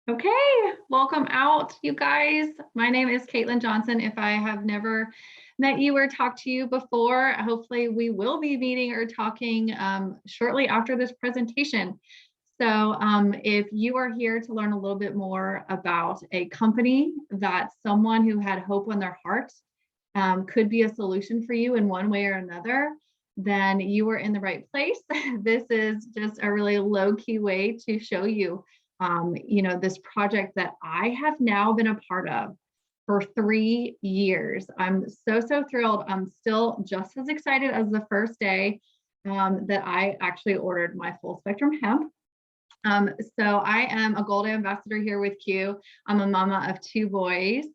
Okay, welcome out, you guys. My name is Caitlin Johnson. If I have never met you or talked to you before, hopefully we will be meeting or talking shortly after this presentation. So if you are here to learn a little bit more about a company that someone who had hope on their heart could be a solution for you in one way or another, then you are in the right place. This is just a really low-key way to show you this project that I have now been a part of for 3 years. I'm so thrilled. I'm still just as excited as the first day that I actually ordered my full spectrum hemp. So I am a gold ambassador here with Q. I'm a mama of 2 boys.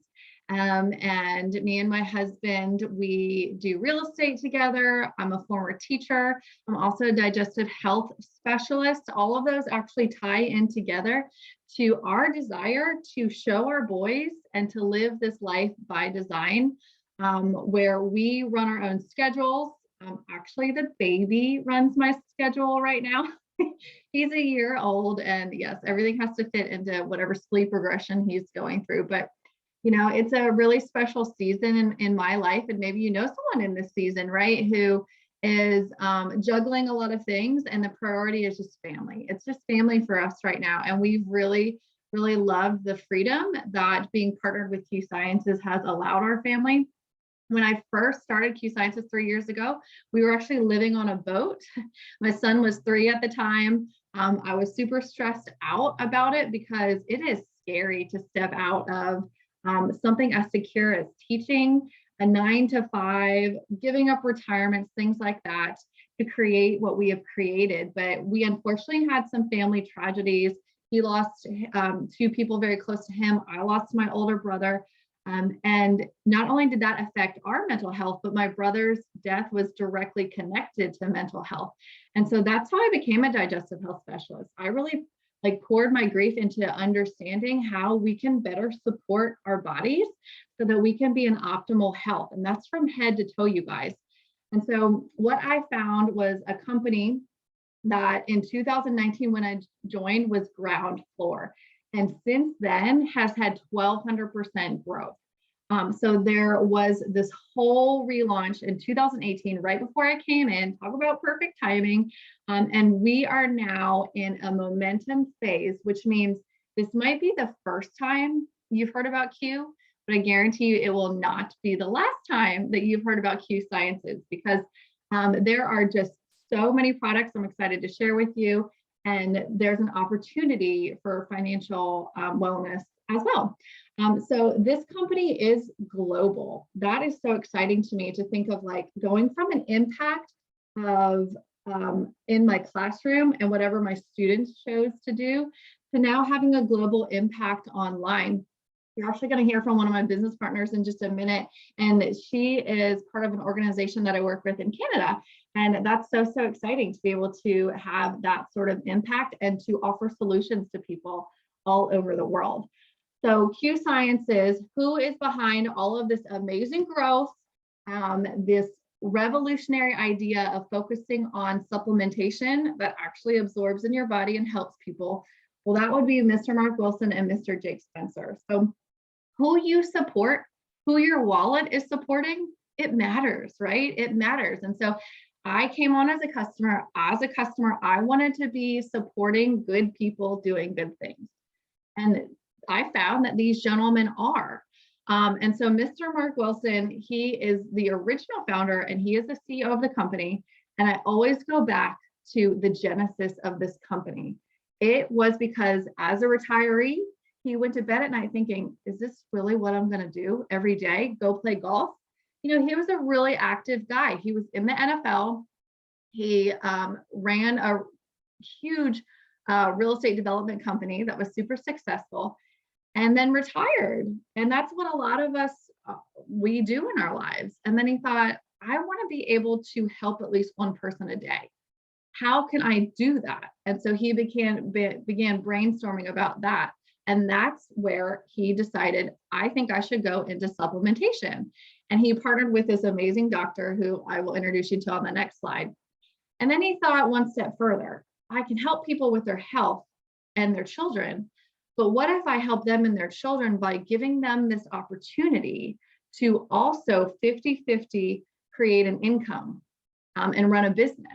And me and my husband, we do real estate together. I'm a former teacher. I'm also a digestive health specialist. All of those actually tie in together to our desire to show our boys and to live this life by design, where we run our own schedules. Actually, the baby runs my schedule right now. He's a year old, and yes, everything has to fit into whatever sleep regression he's going through. But it's a really special season in my life. And maybe you know someone in this season, right, who is juggling a lot of things, and the priority is just family. It's just family for us right now. And we've really loved the freedom that being partnered with Q Sciences has allowed our family. When I first started Q Sciences 3 years ago, we were actually living on a boat. My son was 3 at the time. I was super stressed out about it because it is scary to step out of something as secure as teaching, a 9 to 5, giving up retirements, things like that, to create what we have created. But we unfortunately had some family tragedies. He lost 2 people very close to him. I lost my older brother. And not only did that affect our mental health, but my brother's death was directly connected to mental health. And so that's how I became a digestive health specialist. I really poured my grief into understanding how we can better support our bodies so that we can be in optimal health. And that's from head to toe, you guys. And so what I found was a company that in 2019, when I joined, was ground floor. And since then has had 1,200% growth. So there was this whole relaunch in 2018, right before I came in. Talk about perfect timing. And we are now in a momentum phase, which means this might be the first time you've heard about Q, but I guarantee you it will not be the last time that you've heard about Q Sciences, because there are just so many products I'm excited to share with you. And there's an opportunity for financial wellness as well. So this company is global. That is so exciting to me, to think of going from an impact of in my classroom and whatever my students chose to do, to now having a global impact online. You're actually going to hear from one of my business partners in just a minute, and she is part of an organization that I work with in Canada. And that's so exciting to be able to have that sort of impact and to offer solutions to people all over the world. So Q Sciences, who is behind all of this amazing growth, this revolutionary idea of focusing on supplementation that actually absorbs in your body and helps people? Well, that would be Mr. Mark Wilson and Mr. Jake Spencer. So who you support, who your wallet is supporting, it matters, right? It matters. And so I came on as a customer. As a customer, I wanted to be supporting good people doing good things. And I found that these gentlemen are. And so Mr. Mark Wilson, he is the original founder, and he is the CEO of the company. And I always go back to the genesis of this company. It was because as a retiree, he went to bed at night thinking, is this really what I'm going to do every day? Go play golf? He was a really active guy. He was in the NFL. He ran a huge real estate development company that was super successful, and then retired. And that's what a lot of us, we do in our lives. And then he thought, I want to be able to help at least one person a day. How can I do that? And so he began brainstorming about that. And that's where he decided, I think I should go into supplementation. And he partnered with this amazing doctor who I will introduce you to on the next slide. And then he thought one step further, I can help people with their health and their children, But what if I help them and their children by giving them this opportunity to also 50-50 create an income and run a business?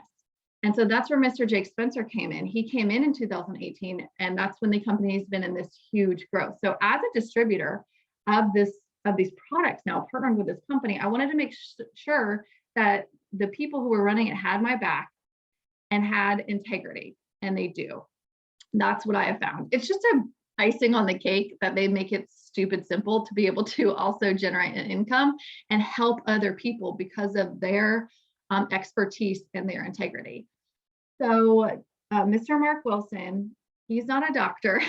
And so that's where Mr. Jake Spencer came in. He came in 2018, and that's when the company's been in this huge growth. So as a distributor of these products now, partnering with this company, I wanted to make sure that the people who were running it had my back and had integrity, and they do. That's what I have found. It's just a icing on the cake that they make it stupid simple to be able to also generate an income and help other people because of their expertise and their integrity. So Mr. Mark Wilson, he's not a doctor.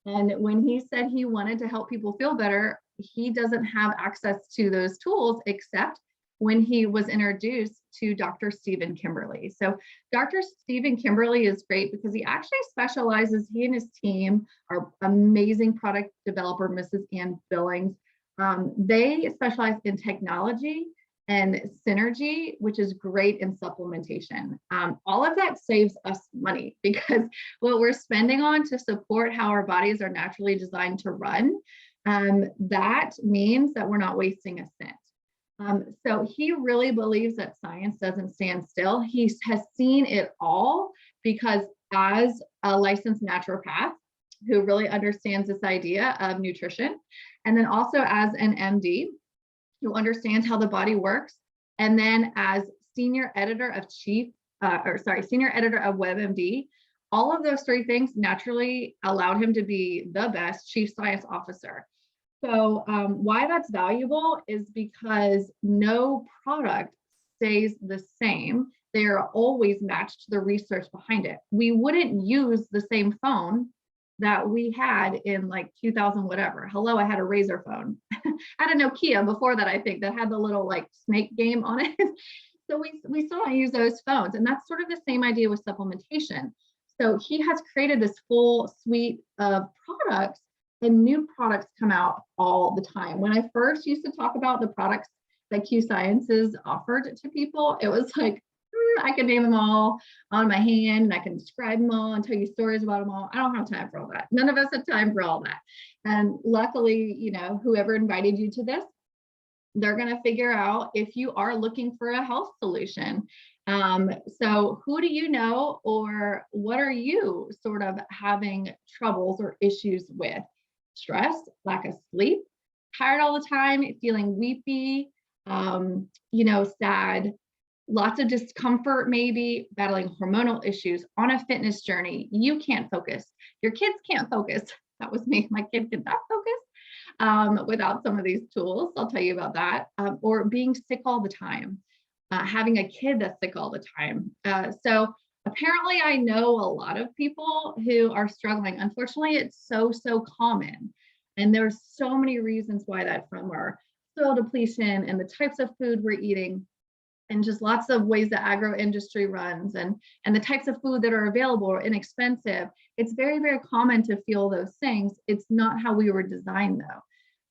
And when he said he wanted to help people feel better, he doesn't have access to those tools except when he was introduced to Dr. Stephen Kimberly. So Dr. Stephen Kimberly is great because he actually specializes, he and his team, our amazing product developer, Mrs. Ann Billings, they specialize in technology and synergy, which is great in supplementation. All of that saves us money because what we're spending on to support how our bodies are naturally designed to run, that means that we're not wasting a cent. So he really believes that science doesn't stand still. He has seen it all because as a licensed naturopath who really understands this idea of nutrition, and then also as an MD who understands how the body works, and then as senior editor of senior editor of WebMD, all of those three things naturally allowed him to be the best chief science officer. So why that's valuable is because no product stays the same. They are always matched to the research behind it. We wouldn't use the same phone that we had in like 2000 whatever. Hello, I had a Razor phone. I had a Nokia before that, I think, that had the little like snake game on it. So we still don't use those phones. And that's sort of the same idea with supplementation. So he has created this full suite of products, and new products come out all the time. When I first used to talk about the products that Q Sciences offered to people, it was like, I can name them all on my hand and I can describe them all and tell you stories about them all. I don't have time for all that. None of us have time for all that. And luckily, you know, whoever invited you to this, they're going to figure out if you are looking for a health solution. So who do you know, or what are you sort of having troubles or issues with? Stress, lack of sleep, tired all the time, feeling weepy, you know, sad, lots of discomfort, maybe battling hormonal issues, on a fitness journey. You can't focus. Your kids can't focus. That was me. My kid could not focus without some of these tools. I'll tell you about that. Or being sick all the time, having a kid that's sick all the time. So apparently I know a lot of people who are struggling. Unfortunately, it's so common. And there's so many reasons why that, from our soil depletion and the types of food we're eating, and just lots of ways the agro industry runs, and the types of food that are available or inexpensive. It's very common to feel those things. It's not how we were designed though.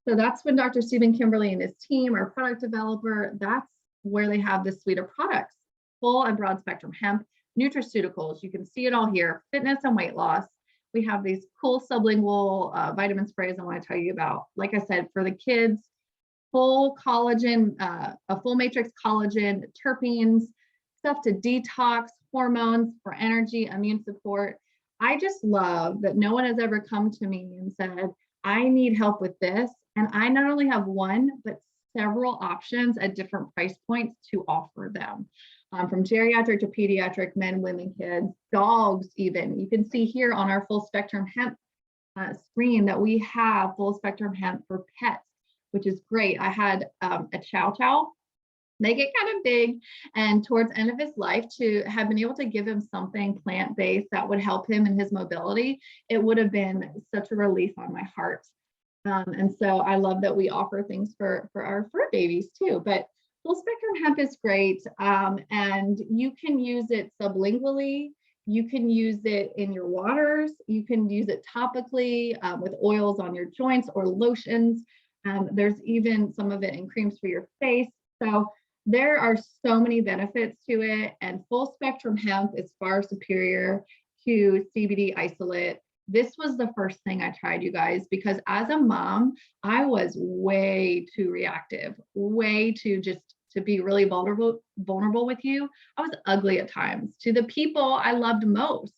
So that's when Dr. Stephen Kimberly and his team, our product developer, that's where they have this suite of products, full and broad spectrum hemp, nutraceuticals. You can see it all here, fitness and weight loss. We have these cool sublingual vitamin sprays I want to tell you about. Like I said, for the kids, full collagen, a full matrix collagen, terpenes, stuff to detox, hormones for energy, immune support. I just love that no one has ever come to me and said, I need help with this. And I not only have one, but several options at different price points to offer them. From geriatric to pediatric, men, women, kids, dogs even. You can see here on our full spectrum hemp screen that we have full spectrum hemp for pets, which is great. I had a chow chow. They get kind of big, and towards the end of his life, to have been able to give him something plant-based that would help him in his mobility, it would have been such a relief on my heart. And so I love that we offer things for our fur babies too. But full spectrum hemp is great, and you can use it sublingually. You can use it in your waters. You can use it topically with oils on your joints or lotions. There's even some of it in creams for your face. So there are so many benefits to it, and full spectrum hemp is far superior to CBD isolate. this was the first thing I tried, you guys, because as a mom, I was way too reactive, way too just to be really vulnerable with you. I was ugly at times to the people I loved most.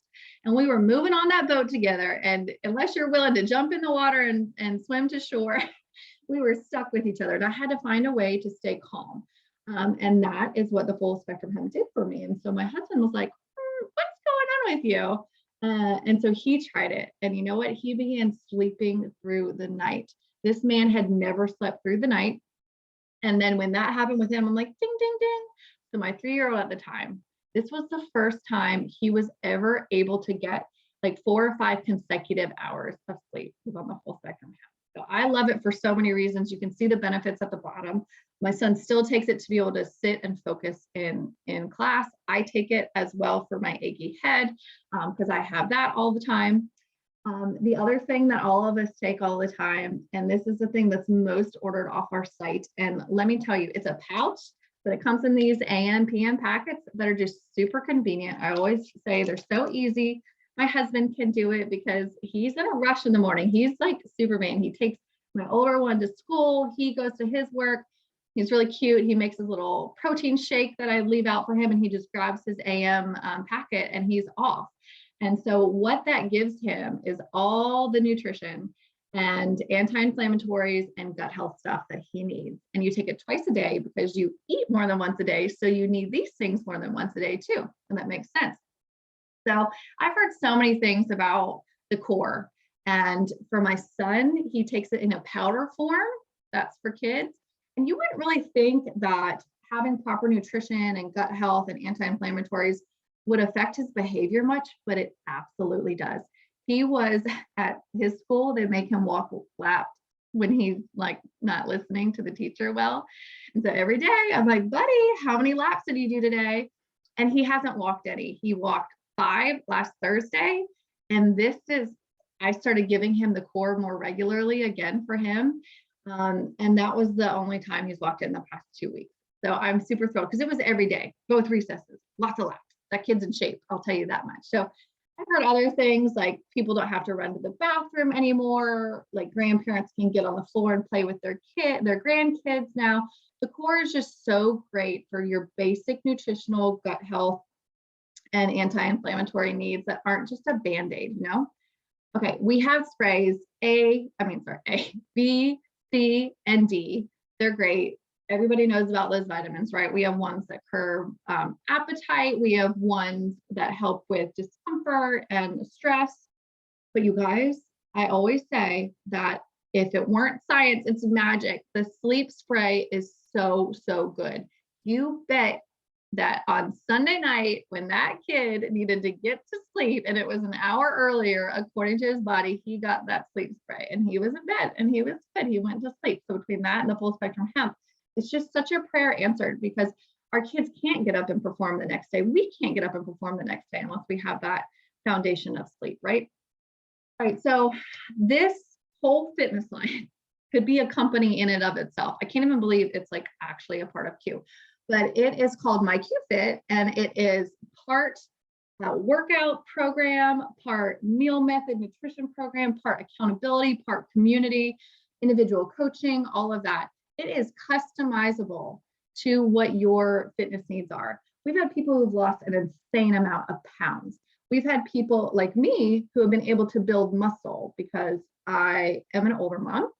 And we were moving on that boat together. And unless you're willing to jump in the water and swim to shore, we were stuck with each other. And I had to find a way to stay calm. And that is what the full spectrum hemp did for me. And so my husband was like, what's going on with you? And so he tried it. And you know what? He began sleeping through the night. This man had never slept through the night. And then when that happened with him, I'm like, ding, ding, ding. So my 3-year-old at the time, this was the first time he was ever able to get like 4 or 5 consecutive hours of sleep. He was on the full spectrum. So I love it for so many reasons. You can see the benefits at the bottom. My son still takes it to be able to sit and focus in class. I take it as well for my achy head because I have that all the time. The other thing that all of us take all the time, and this is the thing that's most ordered off our site, and let me tell you, it's a pouch, but it comes in these AM, PM packets that are just super convenient. I always say they're so easy. My husband can do it because he's in a rush in the morning. He's like Superman. He takes my older one to school. He goes to his work. He's really cute. He makes his little protein shake that I leave out for him, and he just grabs his AM packet and he's off. And so what that gives him is all the nutrition and anti-inflammatories and gut health stuff that he needs. And you take it twice a day because you eat more than once a day. So you need these things more than once a day too. And that makes sense. So I've heard so many things about the core. And for my son, he takes it in a powder form. That's for kids. And you wouldn't really think that having proper nutrition and gut health and anti-inflammatories would affect his behavior much, but it absolutely does. He was at his school, they make him walk laps when he's like not listening to the teacher well. And so every day I'm like, buddy, how many laps did you do today? And he hasn't walked any. He walked 5 last Thursday. And I started giving him the core more regularly again for him. And that was the only time he's walked it in the past 2 weeks. So I'm super thrilled because it was every day, both recesses, lots of laps. That kid's in shape, I'll tell you that much. So I've heard other things like people don't have to run to the bathroom anymore. Like grandparents can get on the floor and play with their grandkids now. The core is just so great for your basic nutritional gut health and anti-inflammatory needs that aren't just a Band-Aid, you know? Okay, we have sprays A, B, C, and D. They're great. Everybody knows about those vitamins, right? We have ones that curb appetite. We have ones that help with discomfort and stress. But you guys, I always say that if it weren't science, it's magic. The sleep spray is so, so good. You bet that on Sunday night, when that kid needed to get to sleep and it was an hour earlier, according to his body, he got that sleep spray and he was in bed and he was good. He went to sleep. So between that and the full spectrum hemp, it's just such a prayer answered because our kids can't get up and perform the next day. We can't get up and perform the next day unless we have that foundation of sleep, right? All right, so this whole fitness line could be a company in and of itself. I can't even believe it's like actually a part of Q, but it is called My Q Fit, and it is part workout program, part meal method nutrition program, part accountability, part community, individual coaching, all of that. It is customizable to what your fitness needs are. We've had people who've lost an insane amount of pounds. We've had people like me who have been able to build muscle because I am an older mom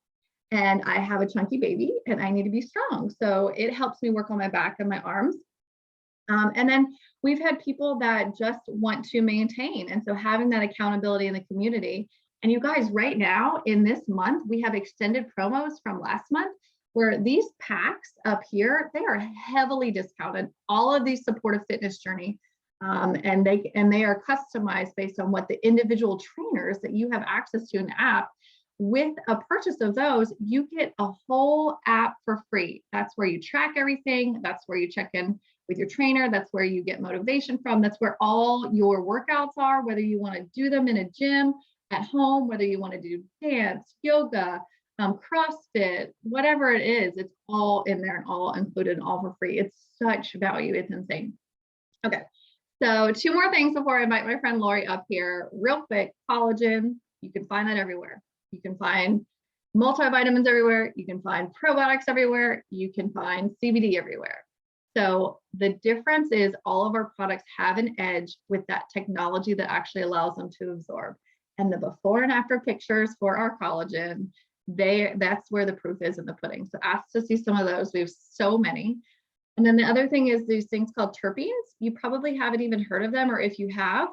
and I have a chunky baby and I need to be strong. So it helps me work on my back and my arms. And then we've had people that just want to maintain. And so having that accountability in the community. And you guys, right now in this month, we have extended promos from last month where these packs up here, they are heavily discounted. All of these supportive fitness journey, and they are customized based on what the individual trainers that you have access to in the app. With a purchase of those, you get a whole app for free. That's where you track everything. That's where you check in with your trainer. That's where you get motivation from. That's where all your workouts are, whether you want to do them in a gym, at home, whether you want to do dance, yoga, CrossFit, whatever it is, it's all in there and all included and all for free. It's such value. It's insane. Okay. So 2 more things before I invite my friend Lori up here. Real quick, collagen, you can find that everywhere. You can find multivitamins everywhere. You can find probiotics everywhere. You can find CBD everywhere. So the difference is all of our products have an edge with that technology that actually allows them to absorb. And the before and after pictures for our collagen, that's where the proof is in the pudding. So ask to see some of those. We have so many. And then the other thing is these things called terpenes. You probably haven't even heard of them, or if you have,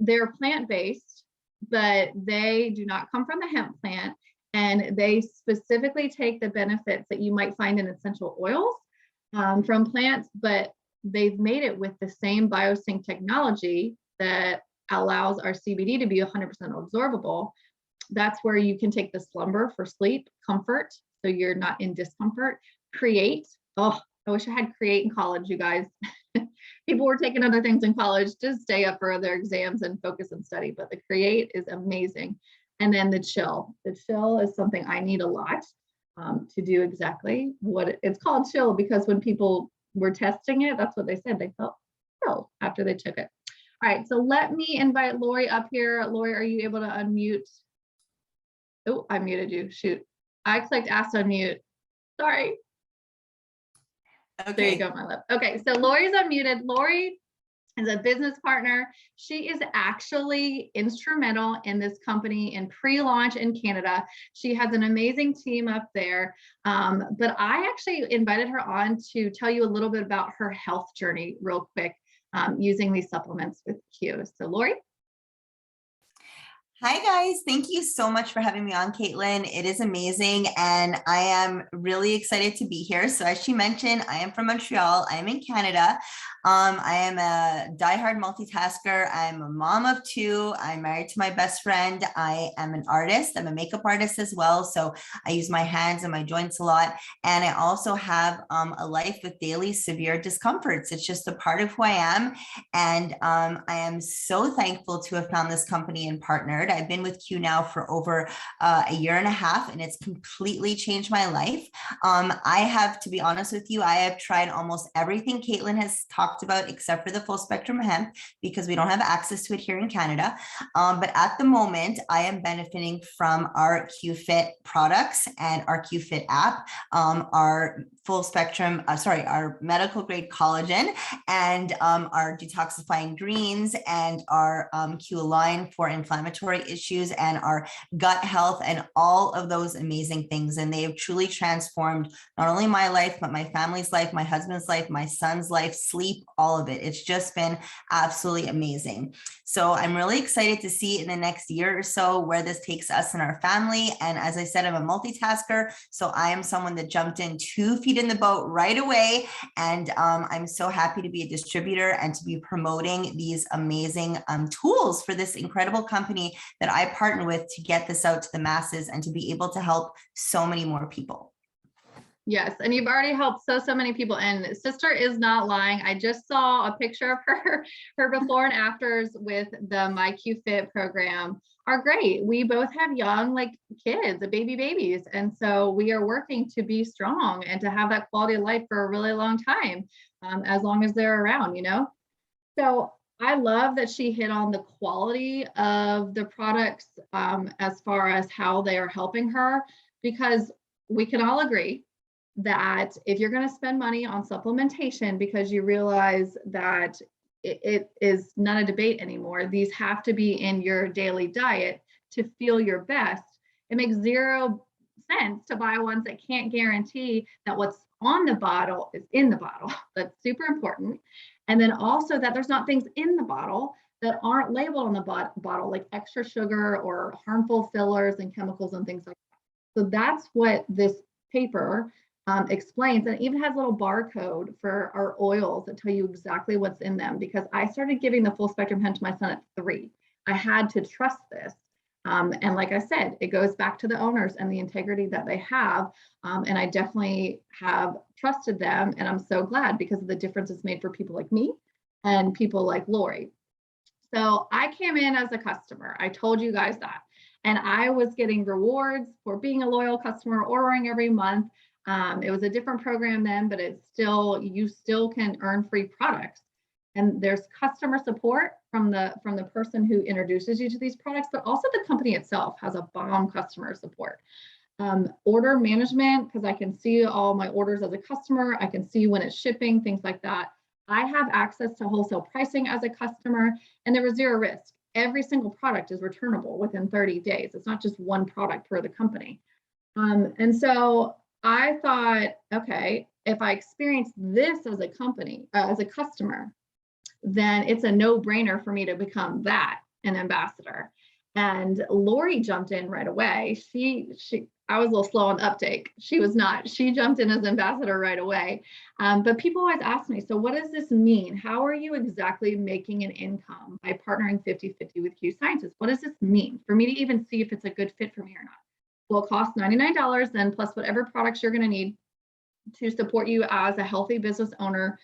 they're plant-based, but they do not come from the hemp plant. And they specifically take the benefits that you might find in essential oils from plants, but they've made it with the same biosync technology that allows our CBD to be 100% absorbable. That's where you can take the slumber for sleep, comfort, so you're not in discomfort. Create. Oh, I wish I had create in college, you guys. People were taking other things in college to stay up for their exams and focus and study, but the create is amazing. And then the chill. The chill is something I need a lot to do exactly what it's called, chill, because when people were testing it, that's what they said. They felt chill after they took it. All right, so let me invite Lori up here. Lori, are you able to unmute? Oh, I muted you. Shoot. I clicked ask to unmute. Sorry. Okay. There you go, my love. Okay, so Lori's unmuted. Lori is a business partner. She is actually instrumental in this company in pre-launch in Canada. She has an amazing team up there. But I actually invited her on to tell you a little bit about her health journey real quick using these supplements with Q. So Lori? Hi guys, thank you so much for having me on, Caitlin. It is amazing and I am really excited to be here. So as she mentioned, I am from Montreal. I am in Canada. I am a diehard multitasker. I'm a mom of 2. I'm married to my best friend. I am an artist. I'm a makeup artist as well. So I use my hands and my joints a lot. And I also have a life with daily severe discomforts. It's just a part of who I am. And I am so thankful to have found this company and partnered. I've been with Q now for over a year and a half, and it's completely changed my life. I have, to be honest with you, I have tried almost everything Caitlin has talked about except for the full spectrum hemp because we don't have access to it here in Canada. But at the moment, I am benefiting from our QFit products and our QFit app, our full spectrum, our medical grade collagen and our detoxifying greens and our Q Align for inflammatory issues and our gut health and all of those amazing things. And they have truly transformed not only my life, but my family's life, my husband's life, my son's life, sleep, all of it. It's just been absolutely amazing. So I'm really excited to see in the next year or so where this takes us and our family. And as I said, I'm a multitasker. So I am someone that jumped in 2 feet in the boat right away. And I'm so happy to be a distributor and to be promoting these amazing tools for this incredible company that I partner with to get this out to the masses and to be able to help so many more people. Yes, and you've already helped so many people, and sister is not lying. I just saw a picture of her before and afters with the My QFit program are great. We both have young kids, babies, and so we are working to be strong and to have that quality of life for a really long time, as long as they're around, you know. So I love that she hit on the quality of the products as far as how they are helping her, because we can all agree that if you're going to spend money on supplementation because you realize that it is not a debate anymore, these have to be in your daily diet to feel your best. It makes 0 sense to buy ones that can't guarantee that what's on the bottle is in the bottle. That's super important. And then also that there's not things in the bottle that aren't labeled on the bottle, like extra sugar or harmful fillers and chemicals and things like that. So that's what this paper explains, and it even has a little barcode for our oils that tell you exactly what's in them, because I started giving the full spectrum hemp to my son at 3. I had to trust this. And like I said, it goes back to the owners and the integrity that they have. And I definitely have trusted them. And I'm so glad because of the difference it's made for people like me and people like Lori. So I came in as a customer. I told you guys that. And I was getting rewards for being a loyal customer, ordering every month. It was a different program then, but it's still, you still can earn free products. And there's customer support from the person who introduces you to these products, but also the company itself has a bomb customer support. Order management, because I can see all my orders as a customer, I can see when it's shipping, things like that. I have access to wholesale pricing as a customer, and there was zero risk. Every single product is returnable within 30 days. It's not just one product per the company. And so I thought, okay, if I experience this as a company, as a customer, then it's a no-brainer for me to become that, an ambassador. And Lori jumped in right away. I was a little slow on the uptake. She was not. She jumped in as ambassador right away. But people always ask me, so what does this mean? How are you exactly making an income by partnering 50-50 with Q Sciences? What does this mean for me to even see if it's a good fit for me or not? Well, it costs $99 then, plus whatever products you're going to need to support you as a healthy business owner.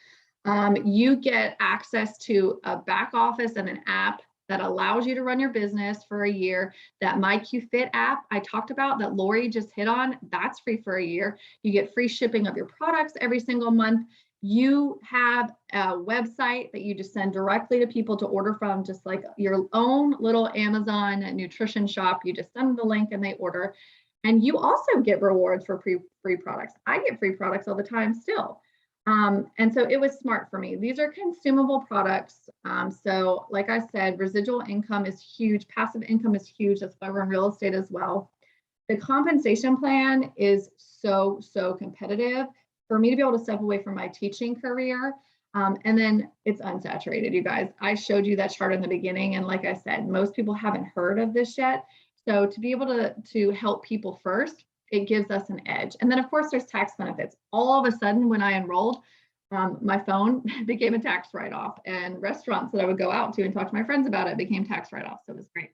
You get access to a back office and an app that allows you to run your business for a year. That MyQFit app I talked about that Lori just hit on, that's free for a year. You get free shipping of your products every single month. You have a website that you just send directly to people to order from, just like your own little Amazon nutrition shop. You just send the link and they order. And you also get rewards for free products. I get free products all the time still. And so it was smart for me. These are consumable products. So like I said, residual income is huge. Passive income is huge. That's why we're in real estate as well. The compensation plan is so competitive for me to be able to step away from my teaching career. And then it's unsaturated, you guys. I showed you that chart in the beginning. And like I said, most people haven't heard of this yet. So to be able to help people first, it gives us an edge. And then of course there's tax benefits. All of a sudden when I enrolled, my phone became a tax write-off, and restaurants that I would go out to and talk to my friends about it became tax write-offs. So it was great.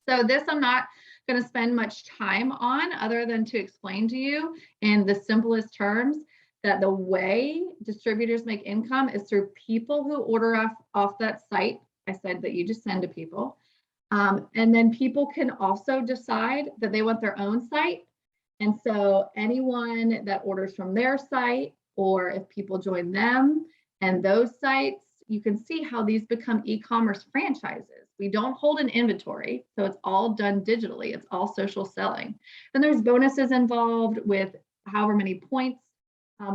So this I'm not going to spend much time on other than to explain to you in the simplest terms that the way distributors make income is through people who order off that site. I said that you just send to people. And then people can also decide that they want their own site. And so anyone that orders from their site, or if people join them and those sites, you can see how these become e-commerce franchises. We don't hold an inventory, so it's all done digitally. It's all social selling. Then there's bonuses involved with however many points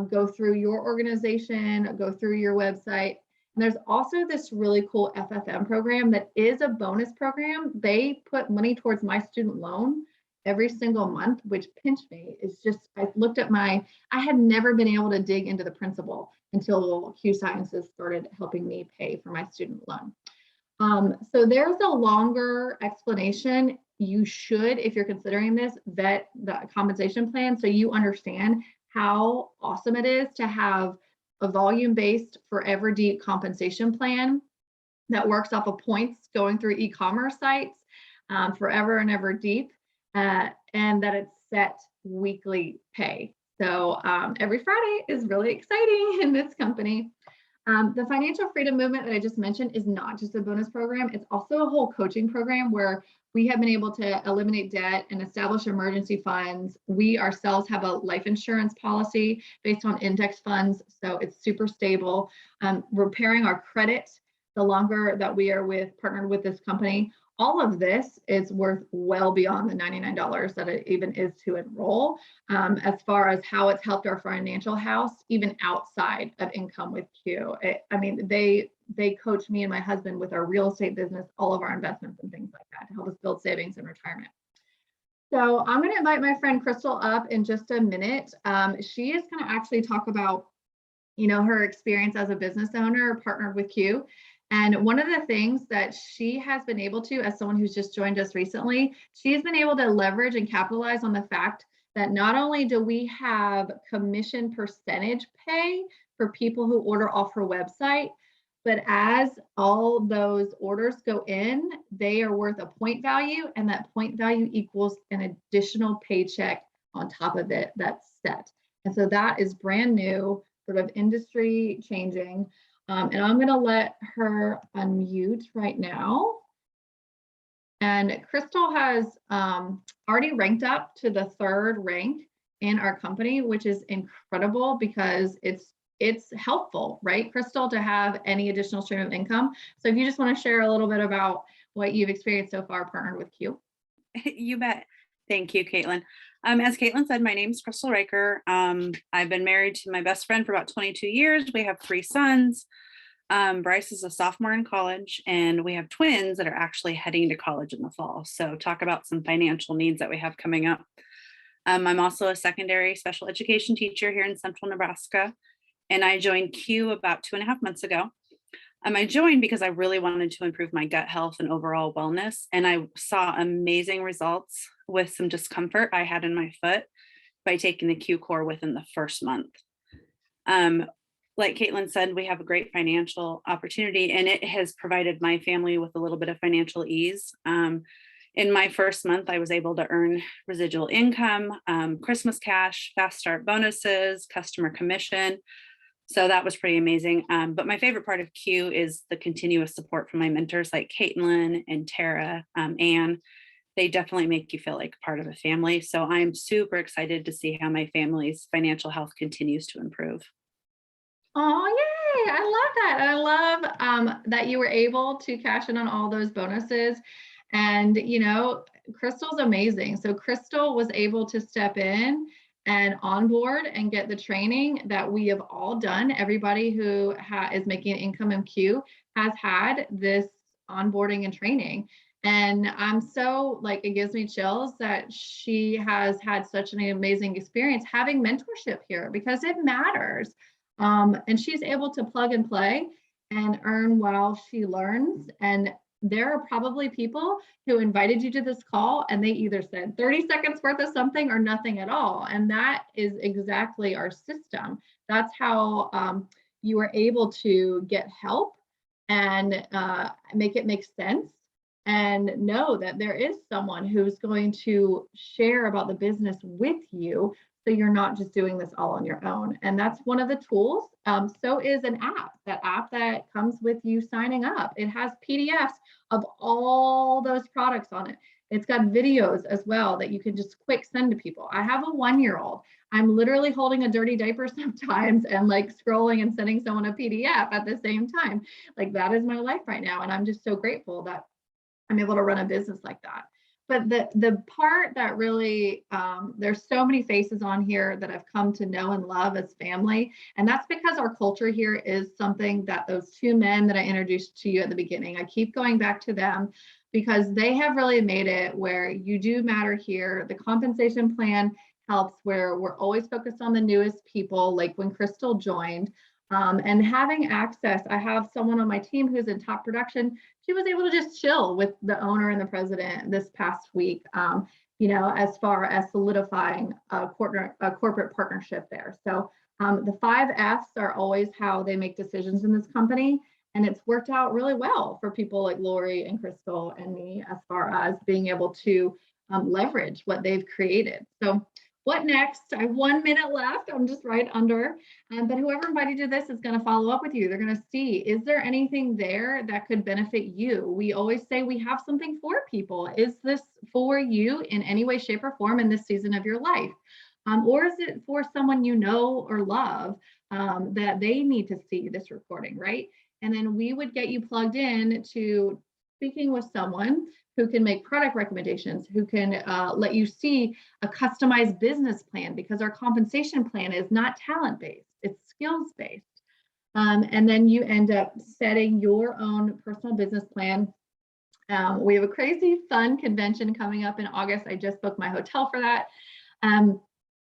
go through your organization, go through your website. And there's also this really cool FFM program that is a bonus program. They put money towards my student loan every single month, which pinched me. It's just, I looked at I had never been able to dig into the principal until Q Sciences started helping me pay for my student loan. So there's a longer explanation. You should, if you're considering this, vet the compensation plan so you understand how awesome it is to have a volume-based forever deep compensation plan that works off of points going through e-commerce sites, forever and ever deep, and that it's set weekly pay. So every Friday is really exciting in this company. The financial freedom movement that I just mentioned is not just a bonus program. It's also a whole coaching program where we have been able to eliminate debt and establish emergency funds. We ourselves have a life insurance policy based on index funds, so it's super stable. Repairing our credit the longer that we are partnered with this company. All of this is worth well beyond the $99 that it even is to enroll, as far as how it's helped our financial house, even outside of income with Q. I mean, they coach me and my husband with our real estate business, all of our investments and things like that to help us build savings and retirement. So I'm going to invite my friend Crystal up in just a minute. She is going to actually talk about, her experience as a business owner partnered with Q. And one of the things that she has been able to, as someone who's just joined us recently, she's been able to leverage and capitalize on the fact that not only do we have commission percentage pay for people who order off her website, but as all those orders go in, they are worth a point value, and that point value equals an additional paycheck on top of it that's set. And so that is brand new, sort of industry changing. And I'm going to let her unmute right now. And Crystal has already ranked up to the 3rd rank in our company, which is incredible because it's it's helpful, right, Crystal, to have any additional stream of income. So if you just want to share a little bit about what you've experienced so far partnered with Q. You bet. Thank you, Caitlin. As Caitlin said, my name is Crystal Riker. I've been married to my best friend for about 22 years. We have 3 sons. Bryce is a sophomore in college, and we have twins that are actually heading to college in the fall. So talk about some financial needs that we have coming up. I'm also a secondary special education teacher here in central Nebraska, and I joined Q about 2.5 months ago. I joined because I really wanted to improve my gut health and overall wellness, and I saw amazing results with some discomfort I had in my foot by taking the Q core within the first month. Like Caitlin said, we have a great financial opportunity, and it has provided my family with a little bit of financial ease. In my first month, I was able to earn residual income, Christmas cash, fast start bonuses, customer commission. So that was pretty amazing. But my favorite part of Q is the continuous support from my mentors like Caitlin and Tara, Anne. They definitely make you feel like part of a family. So I'm super excited to see how my family's financial health continues to improve. Oh, yay. I love that. I love that you were able to cash in on all those bonuses. And, Crystal's amazing. So Crystal was able to step in and onboard and get the training that we have all done. Everybody who is making an income in Q has had this onboarding and training. And I'm so it gives me chills that she has had such an amazing experience having mentorship here, because it matters. And she's able to plug and play and earn while she learns. And there are probably people who invited you to this call and they either said 30 seconds worth of something or nothing at all. And that is exactly our system. That's how you are able to get help and make it make sense, and know that there is someone who's going to share about the business with you, so you're not just doing this all on your own. And that's one of the tools. So is an app, that comes with you signing up. It has PDFs of all those products on it. It's got videos as well that you can just quick send to people. I have a 1-year-old. I'm literally holding a dirty diaper sometimes and scrolling and sending someone a PDF at the same time. That is my life right now. And I'm just so grateful that I'm able to run a business like that. But the part that really, there's so many faces on here that I've come to know and love as family. And that's because our culture here is something that those 2 men that I introduced to you at the beginning, I keep going back to them because they have really made it where you do matter here. The compensation plan helps, where we're always focused on the newest people, like when Crystal joined. And having access, I have someone on my team who's in top production. She was able to just chill with the owner and the president this past week, as far as solidifying a corporate partnership there. So the 5 F's are always how they make decisions in this company. And it's worked out really well for people like Lori and Crystal and me, as far as being able to leverage what they've created. So what next? I have 1 minute left. I'm just right under. But whoever invited you to this is going to follow up with you. They're going to see, is there anything there that could benefit you? We always say we have something for people. Is this for you in any way, shape, or form in this season of your life? Or is it for someone you know or love that they need to see this recording, right? And then we would get you plugged in to speaking with someone who can make product recommendations, who can let you see a customized business plan, because our compensation plan is not talent-based, it's skills-based. And then you end up setting your own personal business plan. We have a crazy fun convention coming up in August. I just booked my hotel for that.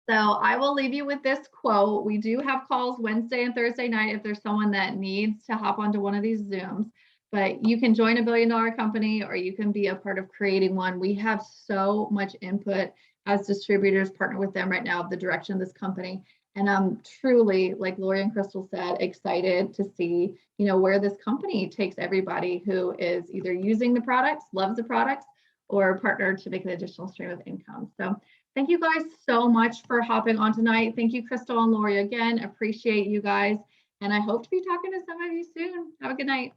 So I will leave you with this quote. We do have calls Wednesday and Thursday night if there's someone that needs to hop onto one of these Zooms. But you can join a $1 billion company, or you can be a part of creating one. We have so much input as distributors, partner with them right now of the direction of this company. And I'm truly, like Lori and Crystal said, excited to see, where this company takes everybody who is either using the products, loves the products, or partnered to make an additional stream of income. So thank you guys so much for hopping on tonight. Thank you, Crystal and Lori, again. Appreciate you guys. And I hope to be talking to some of you soon. Have a good night.